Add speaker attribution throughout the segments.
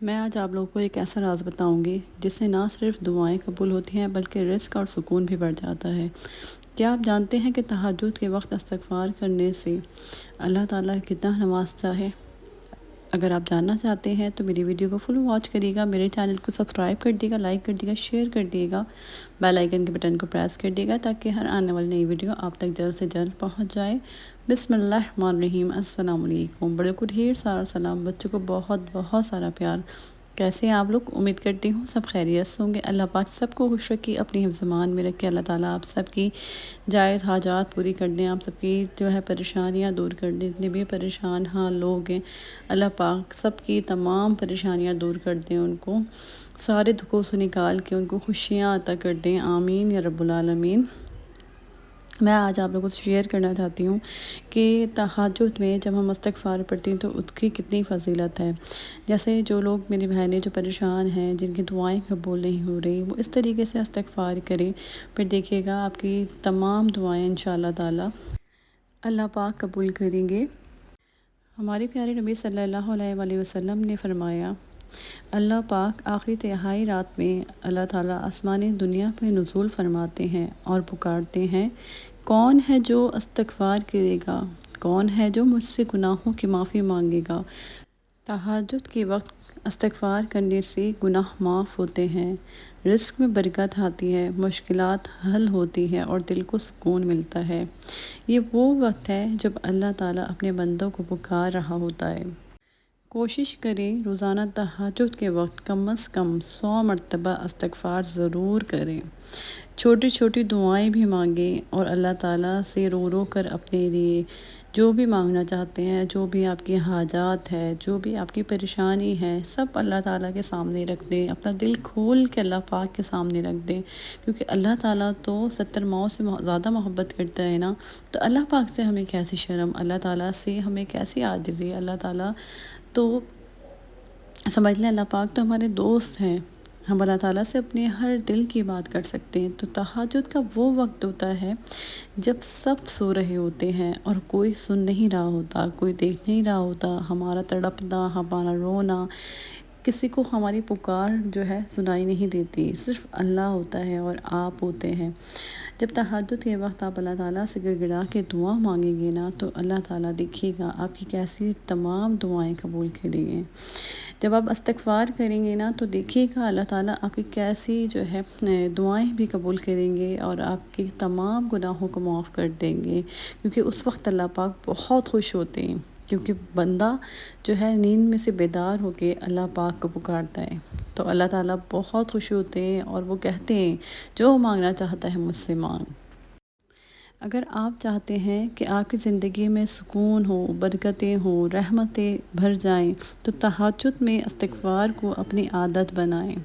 Speaker 1: میں آج آپ لوگوں کو ایک ایسا راز بتاؤں گی جس سے نہ صرف دعائیں قبول ہوتی ہیں بلکہ رزق اور سکون بھی بڑھ جاتا ہے۔ کیا آپ جانتے ہیں کہ تہجد کے وقت استغفار کرنے سے اللہ تعالیٰ کتنا نوازتا ہے؟ اگر آپ جاننا چاہتے ہیں تو میری ویڈیو کو فل واچ کریے گا، میرے چینل کو سبسکرائب کر دیے گا، لائک کر دیے گا، شیئر کر دیے گا، بیل آئیکن کے بٹن کو پریس کر دیے گا تاکہ ہر آنے والی نئی ویڈیو آپ تک جلد سے جلد پہنچ جائے۔ بسم اللہ الرحمن الرحیم۔ السلام علیکم۔ بڑے کو ڈھیر سارا سلام، بچوں کو بہت بہت سارا پیار۔ کیسے ہیں آپ لوگ؟ امید کرتی ہوں سب خیریت سے ہوں گے۔ اللہ پاک سب کو خوش رکھے، اپنی حفظ امان میں رکھے۔ اللہ تعالیٰ آپ سب کی جائز حاجات پوری کر دیں، آپ سب کی پریشانیاں دور کر دیں۔ جتنے بھی پریشان لوگ ہیں، اللہ پاک سب کی تمام پریشانیاں دور کر دیں، ان کو سارے دکھوں سے نکال کے ان کو خوشیاں عطا کر دیں۔ آمین یا رب العالمین۔ میں آج آپ لوگوں کو شیئر کرنا چاہتی ہوں کہ تہجد میں جب ہم استغفار پڑھتے ہیں تو اس کی کتنی فضیلت ہے۔ جیسے جو لوگ میری بہنیں جو پریشان ہیں، جن کی دعائیں قبول نہیں ہو رہی، وہ اس طریقے سے استغفار کریں، پھر دیکھیے گا آپ کی تمام دعائیں انشاءاللہ تعالی اللہ پاک قبول کریں گے۔ ہمارے پیارے نبی صلی اللہ علیہ وآلہ وسلم نے فرمایا، اللہ پاک آخری تہائی رات میں اللہ تعالیٰ آسمانی دنیا پہ نزول فرماتے ہیں اور پکارتے ہیں، کون ہے جو استغفار کرے گا؟ کون ہے جو مجھ سے گناہوں کی معافی مانگے گا؟ تہجد کے وقت استغفار کرنے سے گناہ معاف ہوتے ہیں، رزق میں برکت آتی ہے، مشکلات حل ہوتی ہے اور دل کو سکون ملتا ہے۔ یہ وہ وقت ہے جب اللہ تعالیٰ اپنے بندوں کو پکار رہا ہوتا ہے۔ کوشش کریں روزانہ تہجد کے وقت کم از کم 100 مرتبہ استغفار ضرور کریں۔ چھوٹی چھوٹی دعائیں بھی مانگیں اور اللہ تعالیٰ سے رو رو کر اپنے لیے جو بھی مانگنا چاہتے ہیں، جو بھی آپ کی حاجات ہے، جو بھی آپ کی پریشانی ہے، سب اللہ تعالیٰ کے سامنے رکھ دیں۔ اپنا دل کھول کے اللہ پاک کے سامنے رکھ دیں، کیونکہ اللہ تعالیٰ تو 70 ماؤں سے زیادہ محبت کرتا ہے نا، تو اللہ پاک سے ہمیں کیسی شرم، اللہ تعالیٰ سے ہمیں کیسی عاجزی۔ اللہ تعالیٰ تو سمجھ لیں اللہ پاک تو ہمارے دوست ہیں، ہم اللہ تعالیٰ سے اپنے ہر دل کی بات کر سکتے ہیں۔ تو تہجد کا وہ وقت ہوتا ہے جب سب سو رہے ہوتے ہیں اور کوئی سن نہیں رہا ہوتا، کوئی دیکھ نہیں رہا ہوتا، ہمارا تڑپنا، ہمارا رونا، کسی کو ہماری پکار جو ہے سنائی نہیں دیتی، صرف اللہ ہوتا ہے اور آپ ہوتے ہیں۔ جب تہجد کے وقت آپ اللہ تعالیٰ سے گڑ گڑا کے دعا مانگیں گے نا، تو اللہ تعالیٰ دیکھیے گا آپ کی کیسی تمام دعائیں قبول کریں گے۔ جب آپ استغفار کریں گے نا، تو دیکھیے گا اللہ تعالیٰ آپ کی کیسی دعائیں بھی قبول کریں گے اور آپ کے تمام گناہوں کو معاف کر دیں گے، کیونکہ اس وقت اللہ پاک بہت خوش ہوتے ہیں، کیونکہ بندہ جو ہے نیند میں سے بیدار ہو کے اللہ پاک کو پکارتا ہے، تو اللہ تعالیٰ بہت خوش ہوتے ہیں اور وہ کہتے ہیں جو مانگنا چاہتا ہے مجھ سے مانگ۔ اگر آپ چاہتے ہیں کہ آپ کی زندگی میں سکون ہو، برکتیں ہوں، رحمتیں بھر جائیں، تو تہجد میں استغفار کو اپنی عادت بنائیں۔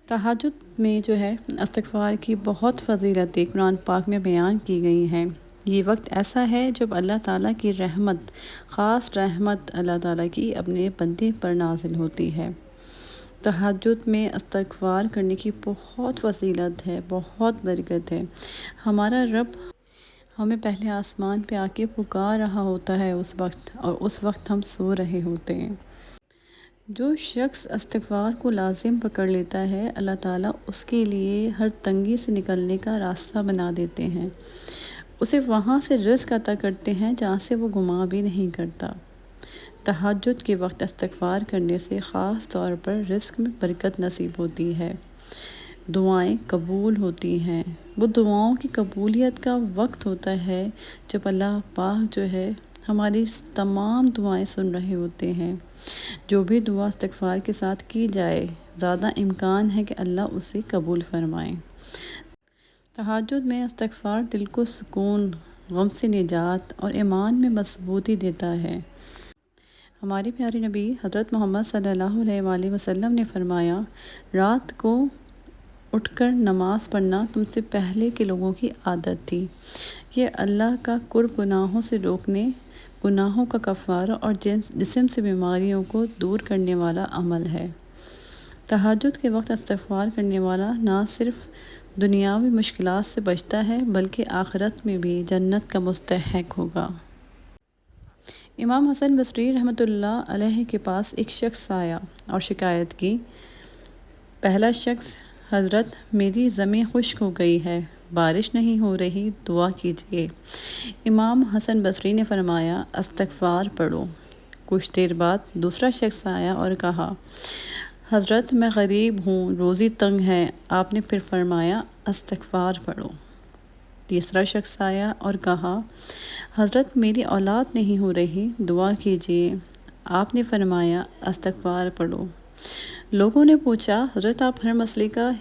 Speaker 1: تہجد میں استغفار کی بہت فضیلتیں قرآن پاک میں بیان کی گئی ہیں۔ یہ وقت ایسا ہے جب اللہ تعالیٰ کی رحمت، خاص رحمت اللہ تعالیٰ کی اپنے بندے پر نازل ہوتی ہے۔ تہجد میں استغفار کرنے کی بہت فضیلت ہے، بہت برکت ہے۔ ہمارا رب ہمیں پہلے آسمان پہ آ کے پکار رہا ہوتا ہے اس وقت، اور اس وقت ہم سو رہے ہوتے ہیں۔ جو شخص استغفار کو لازم پکڑ لیتا ہے، اللہ تعالیٰ اس کے لیے ہر تنگی سے نکلنے کا راستہ بنا دیتے ہیں، اسے وہاں سے رزق عطا کرتے ہیں جہاں سے وہ گمان بھی نہیں کرتا۔ تہجد کے وقت استغفار کرنے سے خاص طور پر رزق میں برکت نصیب ہوتی ہے، دعائیں قبول ہوتی ہیں۔ وہ دعاؤں کی قبولیت کا وقت ہوتا ہے جب اللہ پاک ہماری تمام دعائیں سن رہے ہوتے ہیں۔ جو بھی دعا استغفار کے ساتھ کی جائے، زیادہ امکان ہے کہ اللہ اسے قبول فرمائے۔ تہجد میں استغفار دل کو سکون، غم سے نجات اور ایمان میں مضبوطی دیتا ہے۔ ہمارے پیارے نبی حضرت محمد صلی اللہ علیہ وآلہ وسلم نے فرمایا، رات کو اٹھ کر نماز پڑھنا تم سے پہلے کے لوگوں کی عادت تھی۔ یہ اللہ کا قرب گناہوں سے روکنے، گناہوں کا کفارہ اور جسم سے بیماریوں کو دور کرنے والا عمل ہے۔ تہجد کے وقت استغفار کرنے والا نہ صرف دنیاوی مشکلات سے بچتا ہے بلکہ آخرت میں بھی جنت کا مستحق ہوگا۔ امام حسن بصری رحمۃ اللہ علیہ کے پاس ایک شخص آیا اور شکایت کی۔ پہلا شخص: حضرت، میری زمین خشک ہو گئی ہے، بارش نہیں ہو رہی، دعا کیجیے۔ امام حسن بصری نے فرمایا، استغفار پڑھو۔ کچھ دیر بعد دوسرا شخص آیا اور کہا، حضرت، میں غریب ہوں، روزی تنگ ہے۔ آپ نے پھر فرمایا، استغفار پڑھو۔ تیسرا شخص آیا اور کہا، حضرت، میری اولاد نہیں ہو رہی، دعا کیجیے۔ آپ نے فرمایا، استغفار پڑھو۔ لوگوں نے پوچھا، حضرت، آپ ہر مسئلے کا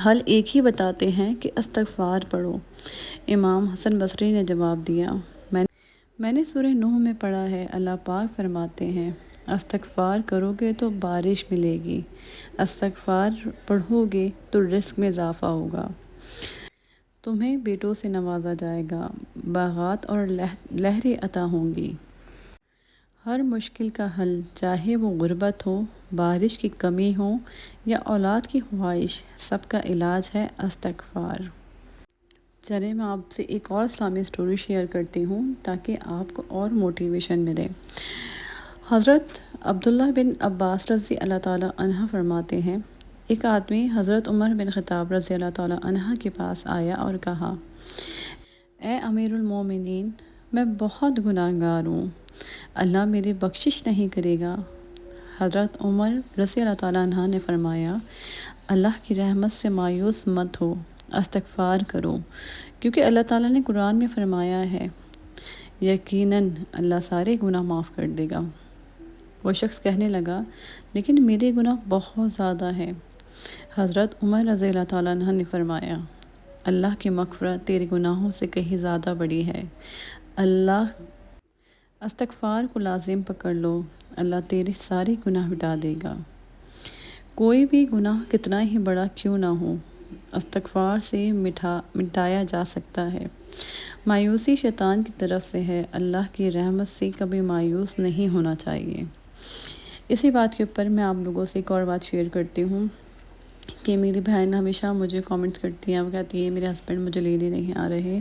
Speaker 1: حل ایک ہی بتاتے ہیں کہ استغفار پڑھو۔ امام حسن بصری نے جواب دیا، میں نے سورہ نوح میں پڑھا ہے، اللہ پاک فرماتے ہیں، استغفار کرو گے تو بارش ملے گی، استغفار پڑھو گے تو رزق میں اضافہ ہوگا، تمہیں بیٹوں سے نوازا جائے گا، باغات اور لہریں عطا ہوں گی۔ ہر مشکل کا حل، چاہے وہ غربت ہو، بارش کی کمی ہو یا اولاد کی خواہش، سب کا علاج ہے استغفار۔ چلیں میں آپ سے ایک اور اسلامی سٹوری شیئر کرتی ہوں تاکہ آپ کو اور موٹیویشن ملے۔ حضرت عبداللہ بن عباس رضی اللہ تعالیٰ عنہ فرماتے ہیں، ایک آدمی حضرت عمر بن خطاب رضی اللہ تعالیٰ عنہ کے پاس آیا اور کہا، اے امیر المومنین، میں بہت گناہ گار ہوں، اللہ میری بخشش نہیں کرے گا۔ حضرت عمر رضی اللہ تعالیٰ عنہ نے فرمایا، اللہ کی رحمت سے مایوس مت ہو، استغفار کرو، کیونکہ اللہ تعالیٰ نے قرآن میں فرمایا ہے، یقیناً اللہ سارے گناہ معاف کر دے گا۔ وہ شخص کہنے لگا، لیکن میرے گناہ بہت زیادہ ہیں۔ حضرت عمر رضی اللہ تعالیٰ عنہ نے فرمایا، اللہ کی مغفرت تیرے گناہوں سے کہیں زیادہ بڑی ہے، استغفار کو لازم پکڑ لو، اللہ تیرے سارے گناہ مٹا دے گا۔ کوئی بھی گناہ کتنا ہی بڑا کیوں نہ ہو، استغفار سے مٹایا جا سکتا ہے۔ مایوسی شیطان کی طرف سے ہے، اللہ کی رحمت سے کبھی مایوس نہیں ہونا چاہیے۔ اسی بات کے اوپر میں آپ لوگوں سے ایک اور بات شیئر کرتی ہوں کہ میری بہن ہمیشہ مجھے کامنٹ کرتی ہیں، وہ کہتی ہے میرے ہسبینڈ مجھے لینے نہیں آ رہے،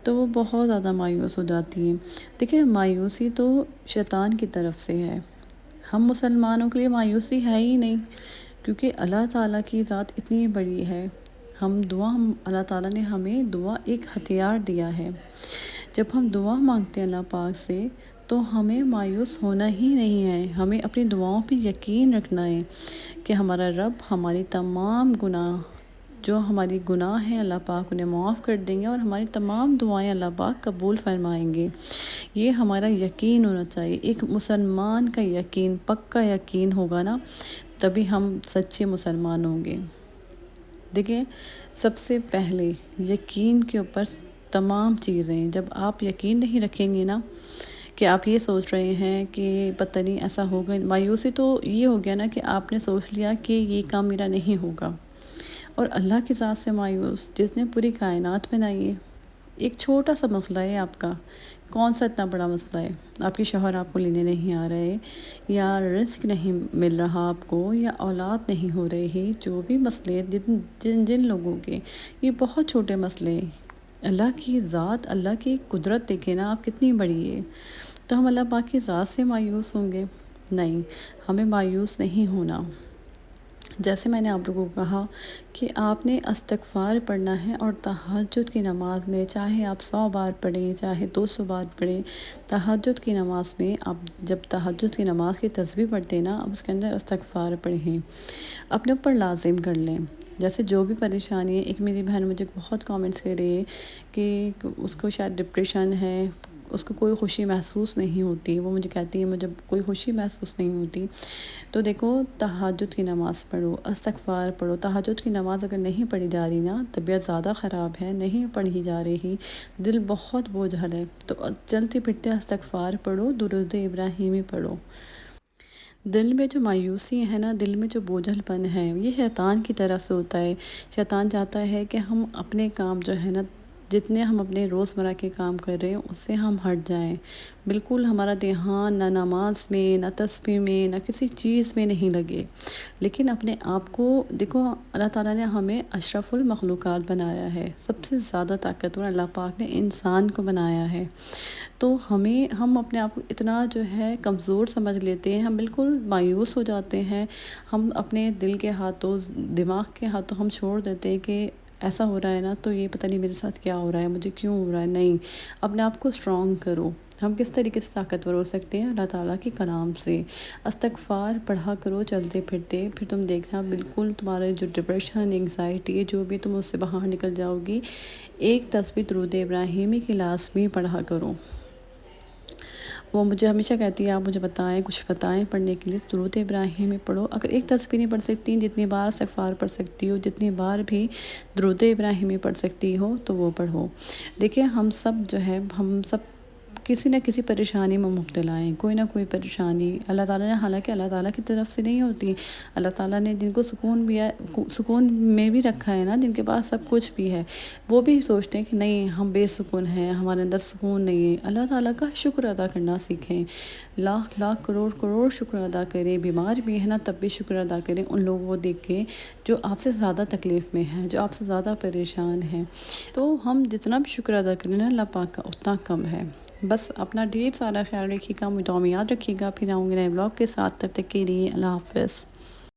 Speaker 1: تو وہ بہت زیادہ مایوس ہو جاتی ہیں۔ دیکھیں، مایوسی تو شیطان کی طرف سے ہے، ہم مسلمانوں کے لیے مایوسی ہے ہی نہیں، کیونکہ اللہ تعالیٰ کی ذات اتنی بڑی ہے۔ اللہ تعالیٰ نے ہمیں دعا ایک ہتھیار دیا ہے۔ جب ہم دعا مانگتے ہیں اللہ پاک سے تو ہمیں مایوس ہونا ہی نہیں ہے، ہمیں اپنی دعاؤں پہ یقین رکھنا ہے کہ ہمارا رب ہماری تمام گناہ ہیں اللہ پاک انہیں معاف کر دیں گے اور ہماری تمام دعائیں اللہ پاک قبول فرمائیں گے۔ یہ ہمارا یقین ہونا چاہیے، ایک مسلمان کا یقین، پکا یقین ہوگا نا، تبھی ہم سچے مسلمان ہوں گے۔ دیکھیں، سب سے پہلے یقین کے اوپر تمام چیزیں، جب آپ یقین نہیں رکھیں گے نا، کہ آپ یہ سوچ رہے ہیں کہ پتہ نہیں ایسا ہوگا، مایوسی تو یہ ہو گیا نا کہ آپ نے سوچ لیا کہ یہ کام میرا نہیں ہوگا، اور اللہ کی ذات سے مایوس جس نے پوری کائنات بنائی ہے۔ ایک چھوٹا سا مسئلہ ہے آپ کا، کون سا اتنا بڑا مسئلہ ہے، آپ کے شوہر آپ کو لینے نہیں آ رہے، یا رزق نہیں مل رہا آپ کو، یا اولاد نہیں ہو رہی، جو بھی مسئلے جن لوگوں کے، یہ بہت چھوٹے مسئلے ہیں۔ اللہ کی ذات، اللہ کی قدرت دیکھیں نا آپ کتنی بڑی ہے، تو ہم اللہ پاک کی ذات سے مایوس ہوں گے؟ نہیں، ہمیں مایوس نہیں ہونا۔ جیسے میں نے آپ لوگوں کو کہا کہ آپ نے استغفار پڑھنا ہے، اور تہجد کی نماز میں چاہے آپ 100 بار پڑھیں، چاہے 200 بار پڑھیں، تہجد کی نماز میں آپ جب تہجد کی نماز کی تسبیح پڑھتے ہیں نا، اب اس کے اندر استغفار پڑھیں، اپنے اوپر لازم کر لیں۔ جیسے جو بھی پریشانی ہے، ایک میری بہن مجھے بہت کامنٹس کر رہی ہے کہ اس کو شاید ڈپریشن ہے، اس کو کوئی خوشی محسوس نہیں ہوتی، وہ مجھے کہتی ہے مجھے کوئی خوشی محسوس نہیں ہوتی۔ تو دیکھو، تہجد کی نماز پڑھو، استغفار پڑھو۔ تہجد کی نماز اگر نہیں پڑھی جا رہی نا، طبیعت زیادہ خراب ہے، نہیں پڑھی جا رہی، دل بہت بوجھل ہے، تو چلتے پھرتے استغفار پڑھو، درود ابراہیمی پڑھو۔ دل میں جو مایوسی ہے نا، دل میں جو بوجھل پن ہے، یہ شیطان کی طرف سے ہوتا ہے۔ شیطان چاہتا ہے کہ ہم اپنے کام جو ہے نا جتنے ہم اپنے روزمرہ کے کام کر رہے ہیں اس سے ہم ہٹ جائیں، بالکل ہمارا دھیان نہ نماز میں، نہ تسبیح میں، نہ کسی چیز میں نہیں لگے، لیکن اپنے آپ کو دیکھو، اللہ تعالیٰ نے ہمیں اشرف المخلوقات بنایا ہے، سب سے زیادہ طاقتور اللہ پاک نے انسان کو بنایا ہے، تو ہم اپنے آپ کو اتنا جو ہے کمزور سمجھ لیتے ہیں، ہم بالکل مایوس ہو جاتے ہیں، ہم اپنے دل کے ہاتھوں، دماغ کے ہاتھوں ہم چھوڑ دیتے ہیں کہ ایسا ہو رہا ہے نا، تو یہ پتہ نہیں میرے ساتھ کیا ہو رہا ہے، مجھے کیوں ہو رہا ہے۔ نہیں، اپنے آپ کو اسٹرانگ کرو۔ ہم کس طریقے سے طاقتور ہو سکتے ہیں؟ اللہ تعالیٰ کے کلام سے، استغفار پڑھا کرو چلتے پھرتے، پھر تم دیکھنا بالکل تمہارے جو ڈپریشن، انگزائٹی ہے، جو بھی، تم اس سے باہر نکل جاؤ گی۔ ایک تسبیح درود ابراہیمی کی لازمی پڑھا کرو۔ وہ مجھے ہمیشہ کہتی ہے آپ مجھے بتائیں، کچھ بتائیں پڑھنے کے لیے، درود ابراہیمی پڑھو۔ اگر ایک تسبیح نہیں پڑھ سکتی، جتنی بار استغفار پڑھ سکتی ہو، جتنی بار بھی درود ابراہیمی پڑھ سکتی ہو تو وہ پڑھو۔ دیکھیں ہم سب جو ہے، ہم سب کسی نہ کسی پریشانی میں مبتلا ہیں، کوئی نہ کوئی پریشانی اللہ تعالیٰ نے، حالانکہ اللہ تعالیٰ کی طرف سے نہیں ہوتی، اللہ تعالیٰ نے جن کو سکون بھی ہے، سکون میں بھی رکھا ہے نا، جن کے پاس سب کچھ بھی ہے، وہ بھی سوچتے ہیں کہ نہیں ہم بے سکون ہیں، ہمارے اندر سکون نہیں ہے۔ اللہ تعالیٰ کا شکر ادا کرنا سیکھیں، لاکھ لاکھ کروڑ کروڑ شکر ادا کریں، بیمار بھی ہے نا تب بھی شکر ادا کریں ان لوگوں کو دیکھ کے جو آپ سے زیادہ تکلیف میں ہیں، جو آپ سے زیادہ پریشان ہیں۔ تو ہم جتنا بھی شکر ادا کریں نا اللہ پاک کا، اتنا کم ہے۔ بس اپنا ڈھیر سارا خیال رکھیے گا، مجھے یاد رکھیے گا، پھر آؤں گے نئے بلاگ کے ساتھ، تب تک کے لیے اللہ حافظ۔